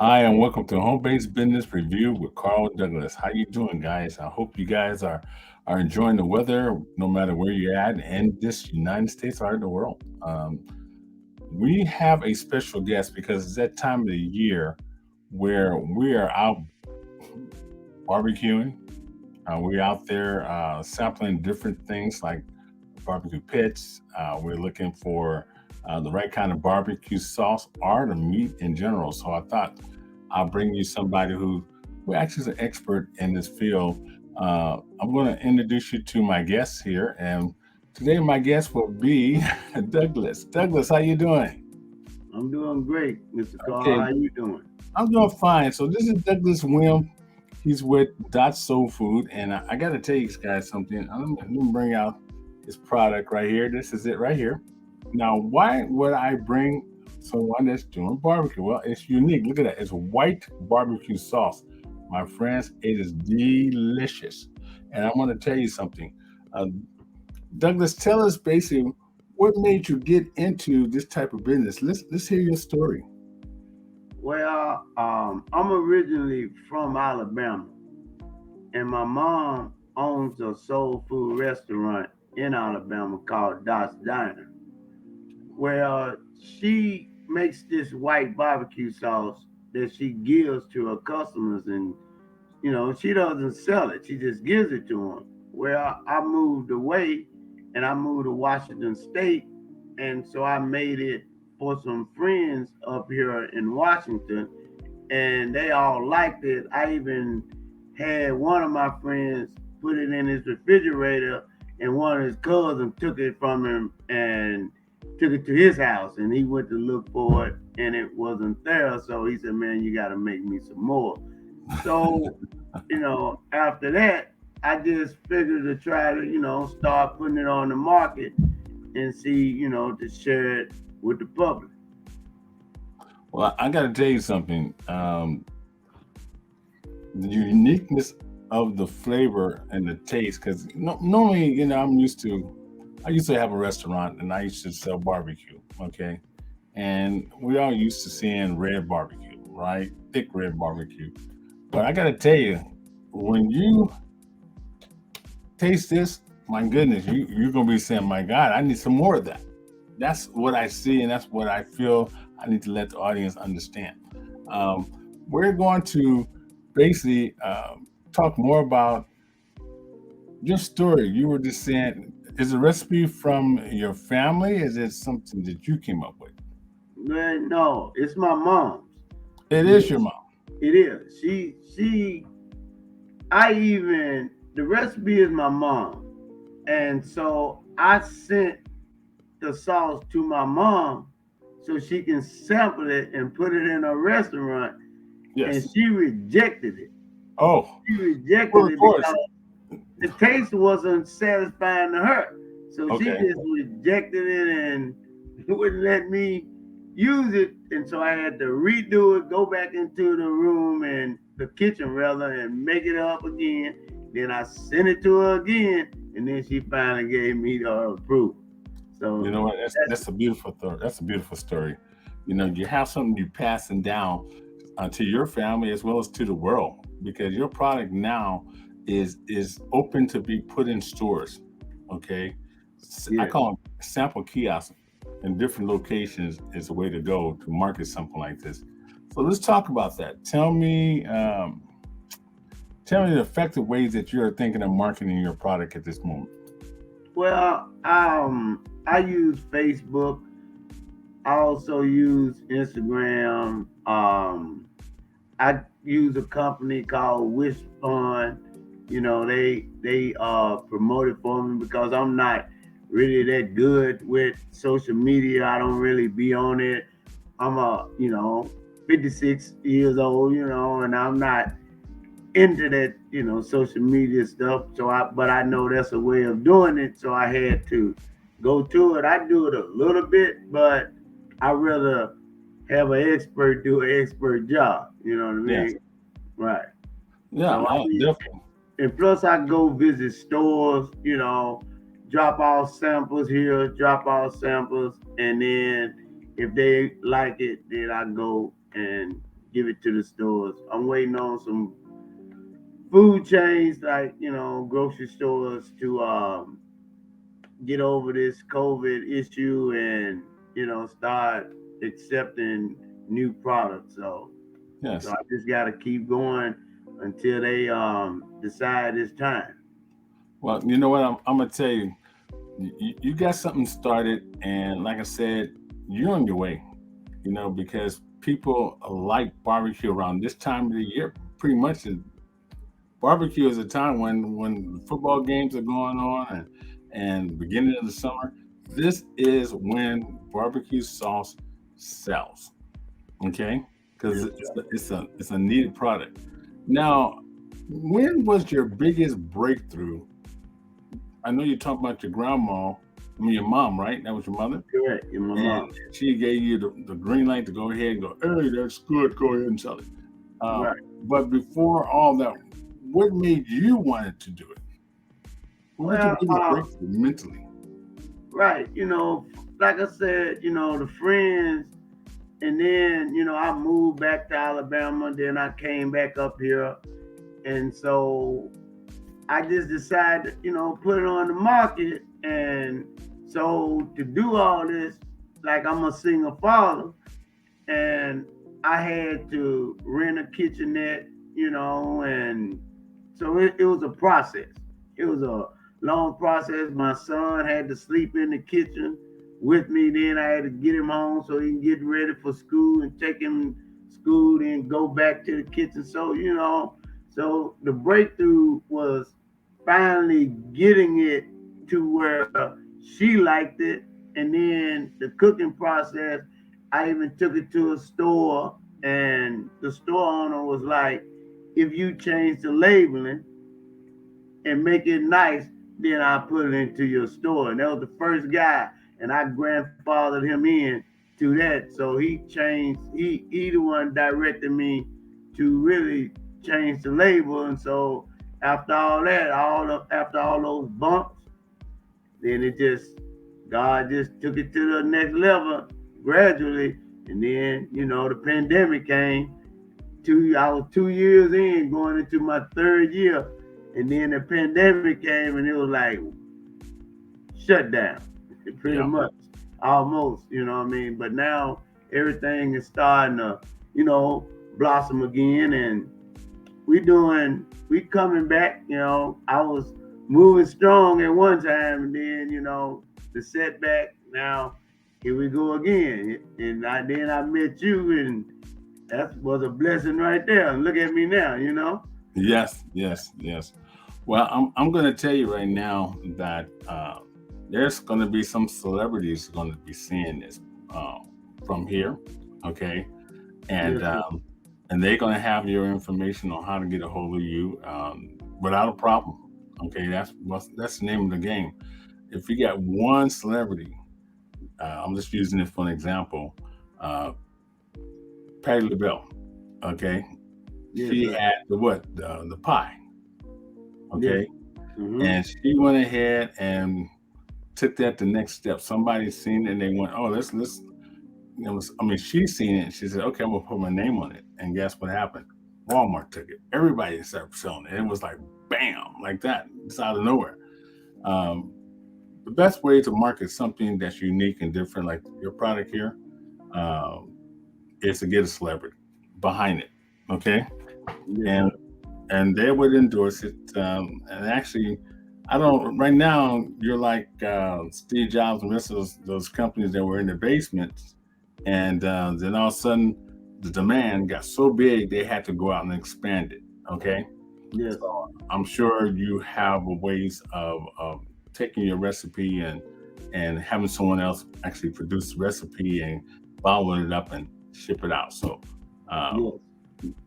Hi, and welcome to Homebase Business Review with Carl Douglas. How you doing, guys? I hope you guys are enjoying the weather, no matter where you're at in this United States or the world. We have a special guest because it's that time of the year where we are out barbecuing. We're out there sampling different things like barbecue pits. We're looking for the right kind of barbecue sauce or the meat in general. So I thought I'll bring you somebody who actually is an expert in this field. I'm going to introduce you to my guests here, and today my guest will be Douglas. Douglas, how you doing? I'm doing great, Mr. Carl. Okay, How you doing? I'm doing fine. So this is Douglas Williams. He's with Dot Soul Food, and I got to tell you guys something. I'm gonna bring out his product right here. This is it right here. Now, why would I bring someone that's doing barbecue? Well, it's unique. Look at that. It's white barbecue sauce. My friends, it is delicious. And I want to tell you something. Uh, Douglas, tell us basically what made you get into this type of business. Let's hear your story. Well, I'm originally from Alabama, and my mom owns a soul food restaurant in Alabama called Dot's Diner. Well, she makes this white barbecue sauce that she gives to her customers, and she doesn't sell it; she just gives it to them. Well, I moved away, and I moved to Washington State, and so I made it for some friends up here in Washington, and they all liked it. I even had one of my friends put it in his refrigerator, and one of his cousins took it from him and took it to his house, and he went to look for it, and it wasn't there. So he said, "Man, you got to make me some more." So, after that, I just figured to try to, start putting it on the market and see, to share it with the public. Well, I got to tell you something. The uniqueness of the flavor and the taste, because normally, I used to have a restaurant and I used to sell barbecue. Okay. And we all used to seeing red barbecue, right? Thick red barbecue. But I got to tell you, when you taste this, my goodness, you're going to be saying, my God, I need some more of that. That's what I see, and that's what I feel I need to let the audience understand. Um, we're going to basically talk more about your story. You were just saying, is a recipe from your family? Is it something that you came up with? Man, no, it's my mom's. It is your Yes, mom. it is. I even, the recipe is my mom. And so I sent the sauce to my mom so she can sample it and put it in her restaurant. And Yes. she rejected it. Oh, She well, rejected of it course. because the taste wasn't satisfying to her. So she Okay. just rejected it and wouldn't let me use it. And so I had to redo it, go back into the room and the kitchen rather, and make it up again. Then I sent it to her again, and then she finally gave me the approval. You So know what? that's That's a beautiful story. That's a beautiful story. You have something you're passing down to your family as well as to the world because your product now is open to be put in stores. Okay, I yeah. call them sample kiosks in different locations is a way to go to market something like this. So let's talk about that. Tell me the effective ways that you're thinking of marketing your product at this moment. Well, I use Facebook. I also use Instagram. I use a company called Wish Fund. They promote it for me because I'm not really that good with social media. I don't really be on it. I'm 56 years old, and I'm not into that, social media stuff. But I know that's a way of doing it. So I had to go to it. I do it a little bit, but I rather have an expert do an expert job. You know what I Yes. mean? Right. Yeah. So I No. mean, Definitely. and plus I go visit stores, drop off samples here, drop off samples, and then if they like it, then I go and give it to the stores. I'm waiting on some food chains like grocery stores to get over this COVID issue and start accepting new products. So Yes. I just got to keep going until they decide it's time. Well, you know what? I'm gonna tell you, you got something started, and like I said, you're on your way. Because people like barbecue around this time of the year. Pretty much, barbecue is a time when football games are going on and beginning of the summer. This is when barbecue sauce sells. Okay, because Yes, it's a needed product. Now, when was your biggest breakthrough? I know you talked about your grandma, I mean your mom, right? That was your mother, correct. And my and mom. she gave you the green light to go ahead and go, hey, that's good, go ahead and sell it. Right. But before all that, what made you want to do it? What was your Well, biggest breakthrough mentally? right. Like I said, the friends, and then I moved back to Alabama. Then I came back up here, and so I just decided, put it on the market. And so to do all this, like I'm a single father, and I had to rent a kitchenette, and so it was a process. It was a long process. My son had to sleep in the kitchen with me. Then I had to get him home so he can get ready for school and take him to school, then go back to the kitchen. So, so the breakthrough was finally getting it to where she liked it. And then the cooking process, I even took it to a store, and the store owner was like, if you change the labeling and make it nice, then I'll put it into your store. And that was the first guy, and I grandfathered him in to that. So he changed, he the one directed me to really change the label. And so after all that, after all those bumps, then it just God just took it to the next level gradually. And then, the pandemic came. I was 2 years in, going into my third year, and then the pandemic came, and it was like shut down, pretty Yeah. much, almost. You know what I mean? But now everything is starting to, you know, blossom again, and we coming back. I was moving strong at one time, and then the setback. Now here we go again, and then I met you, and that was a blessing right there. And look at me now. Yes, yes, yes. Well, I'm going to tell you right now that there's going to be some celebrities going to be seeing this from here, okay, and Yes, sir. um, and they're going to have your information on how to get a hold of you without a problem. Okay, that's the name of the game. If you got one celebrity, I'm just using it for an example. Uh, Patti LaBelle, okay, Yes, she sir. had the pie, Yes. okay, Mm-hmm. and she went ahead and took that the next step. Somebody seen it and they went, oh, let's. I mean, she seen it and she said, okay, I'm gonna put my name on it. And guess what happened? Walmart took it. Everybody started selling it. It was like bam, like that. It's out of nowhere. Um, the best way to market something that's unique and different, like your product here, um, is to get a celebrity behind it. Okay, Yes, and sir. and they would endorse it. And actually, I don't. Right now, you're like Steve Jobs and the rest of those companies that were in the basements, and then all of a sudden, the demand got so big they had to go out and expand it. Okay, Yes. so I'm sure you have ways of taking your recipe and having someone else actually produce the recipe and following it up and ship it out. So. Um,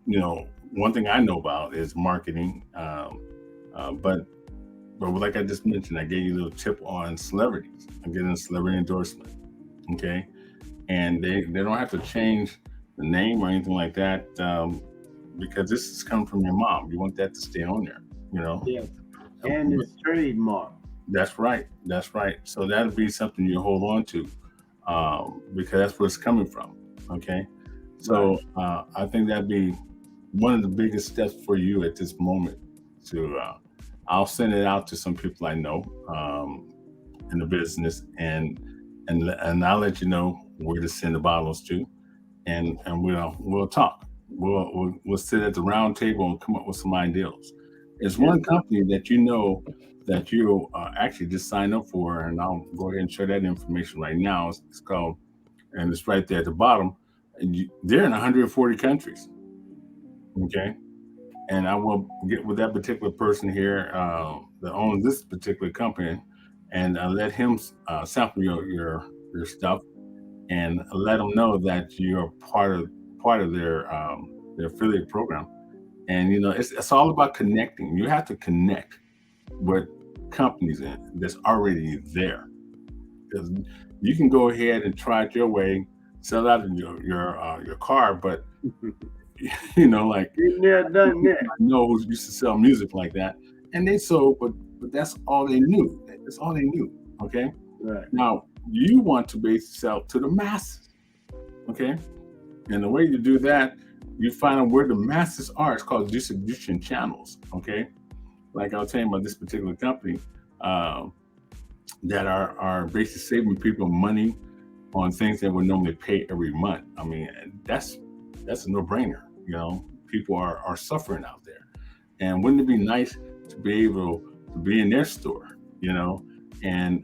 Yes. One thing I know about is marketing. But like I just mentioned, I gave you a little tip on celebrities. I'm getting a celebrity endorsement. Okay. And they don't have to change the name or anything like that because this is coming from your mom. You want that to stay on there, you know? Yes. And it's trademark. That's right. That's right. So that'll be something you hold on to because that's where it's coming from. Okay. Right. So I think that'd be one of the biggest steps for you at this moment. To I'll send it out to some people I know in the business, and I'll let you know where to send the bottles to, and we'll talk. We'll sit at the round table and come up with some ideas. There's Yes, one sir. company that you know that you actually just sign up for, and I'll go ahead and share that information right now. It's called, and it's right there at the bottom. And they're in 140 countries. Okay, and I will get with that particular person here that owns this particular company, and let him sample your stuff, and let them know that you're part of their affiliate program. And it's all about connecting. You have to connect with companies that's already there, because you can go ahead and try it your way, sell out your car, but like Been there, done people that. I know who used to sell music like that, and they sold, but that's all they knew. That's all they knew. Okay, Right. now you want to basically sell to the masses. Okay, and the way you do that, you find out where the masses are. It's called distribution channels. Okay, like I was saying about this particular company, uh, that are basically saving people money on things that would normally pay every month. I mean, that's a no brainer. People are suffering out there, and wouldn't it be nice to be able to be in their store, you know, and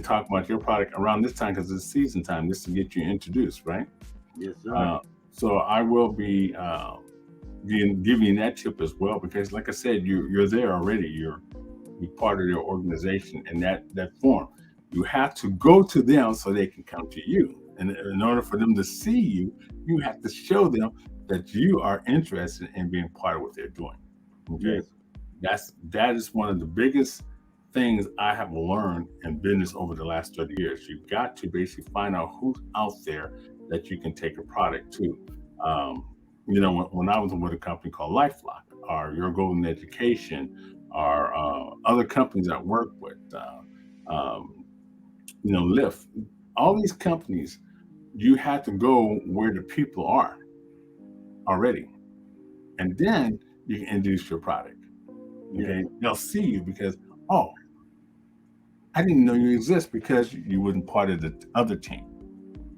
talk about your product around this time, because it's season time, just to get you introduced, right? Yes, sir. Uh, so I will be giving you that tip as well, because, like I said, you're there already. You're part of their organization in that form. You have to go to them so they can come to you. And in order for them to see you, you have to show them that you are interested in being part of what they're doing. Okay, Yes. that is one of the biggest things I have learned in business over the last 30 years. You've got to basically find out who's out there that you can take a product to. Um, when I was with a company called LifeLock, or Your Golden Education, or other companies I work with, Lyft, all these companies, you have to go where the people are already, and then you can introduce your product. Yes. Okay, they'll see you because, oh, I didn't know you exist, because you wasn't part of the other team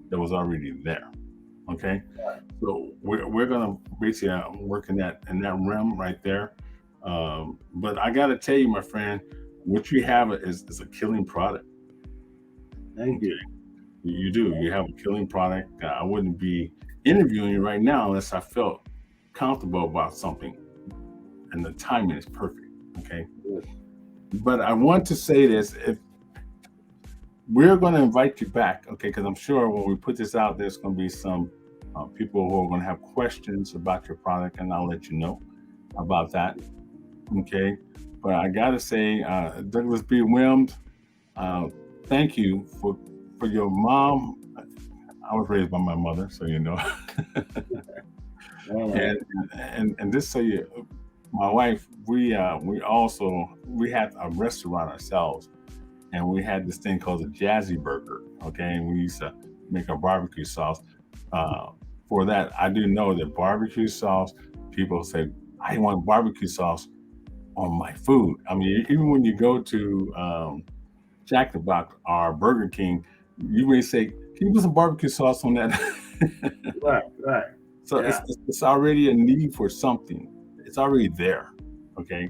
that was already there. Okay, so we're gonna basically work in that realm right there. But I gotta tell you, my friend, what you have is a killing product. Thank Okay, you. you do. You have a killing product. I wouldn't be interviewing you right now unless I felt comfortable about something, and the timing is perfect. Okay, Yes. but I want to say this: if we're going to invite you back, okay, because I'm sure when we put this out, there's going to be some people who are going to have questions about your product, and I'll let you know about that. Okay, but I got to say, Douglas B. Williams, uh, thank you for your mom. I was raised by my mother, so All right. and just so you, my wife, we had a restaurant ourselves, and we had this thing called the Jazzy Burger. Okay, and we used to make a barbecue sauce. Uh, for that, I do know that barbecue sauce. People say, "I want barbecue sauce on my food." I mean, even when you go to Jack in the Box or Burger King, you may say, "Can you put some barbecue sauce on that?" Right. Right. So Yeah. it's already a need for something. It's already there. Okay,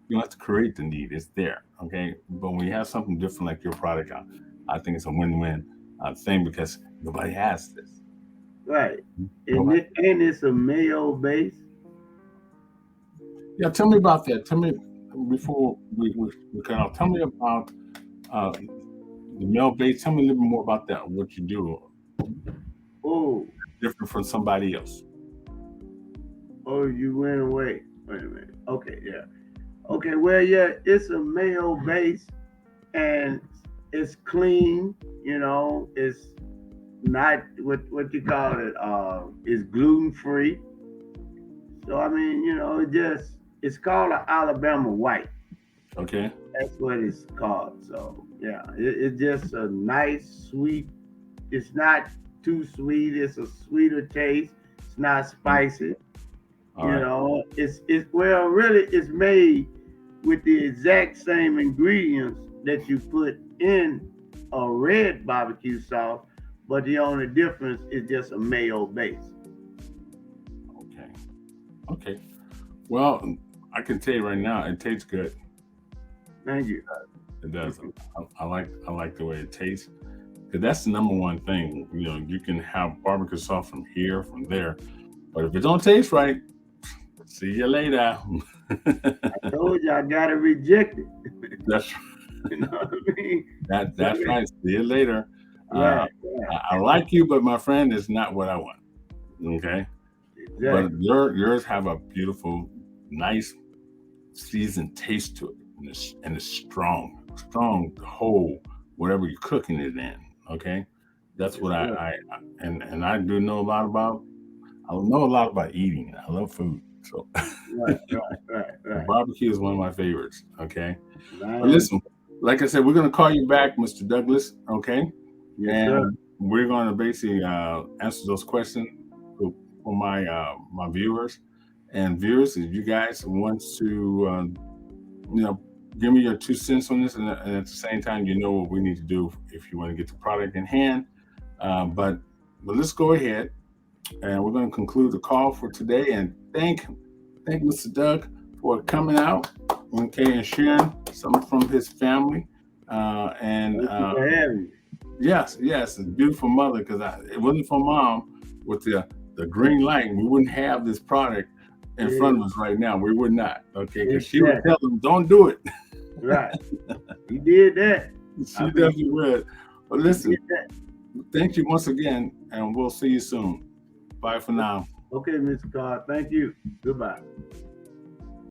you don't have to create the need. It's there. Okay, but when you have something different like your product, I think it's a win-win thing, because nobody has this. Right. Nobody. And it's a male base. Yeah, tell me about that. Tell me before we cut off. Tell me about uh, the mail base. Tell me a little bit more about that. What you do Oh. different from somebody else. Oh, you went away. Wait a minute. Okay. Yeah. Okay. Well, yeah, it's a male base, and it's clean. It's not what you call it. It's gluten free. So I mean, it's called an Alabama White. Okay. That's what it's called. So yeah, it's just a nice, sweet. It's not too sweet. It's a sweeter taste. It's not spicy. All right. It's well, really, it's made with the exact same ingredients that you put in a red barbecue sauce, but the only difference is just a mayo base. Okay. Okay. Well, I can tell you right now, it tastes good. Thank you. It does. I like the way it tastes. Because that's the number one thing. You can have barbecue sauce from here, from there, but if it don't taste right, see you later. I told you I gotta reject it. That's You know what I mean? that's right. See you later. Right, I like you, but my friend is not what I want. Okay. But exactly. yours have a beautiful, nice, seasoned taste to it, and it's strong, whole, whatever you're cooking it in. Okay, that's Yes, what sir. and I do know a lot about. I know a lot about eating. I love food, so Right. barbecue is one of my favorites. Okay, but Man, listen, like I said, we're gonna call you back, Mr. Douglas. Okay, yes, sir. and we're gonna basically answer those questions for my viewers. And viewers, if you guys want to, give me your 2 cents on this, and at the same time, you know what we need to do if you want to get the product in hand. But let's go ahead, and we're going to conclude the call for today. And thank Mr. Doug for coming out, okay, and sharing some from his family. And Thank you for having me. yes, a beautiful mother. Because it wasn't for Mom with the green light, we wouldn't have this product in front of us right now. We would not, okay? Because she would tell them, "Don't do it." Right. You did that. She definitely would. But listen, thank you once again, and we'll see you soon. Bye for now. Okay, Mr. Carr. Thank you. Goodbye.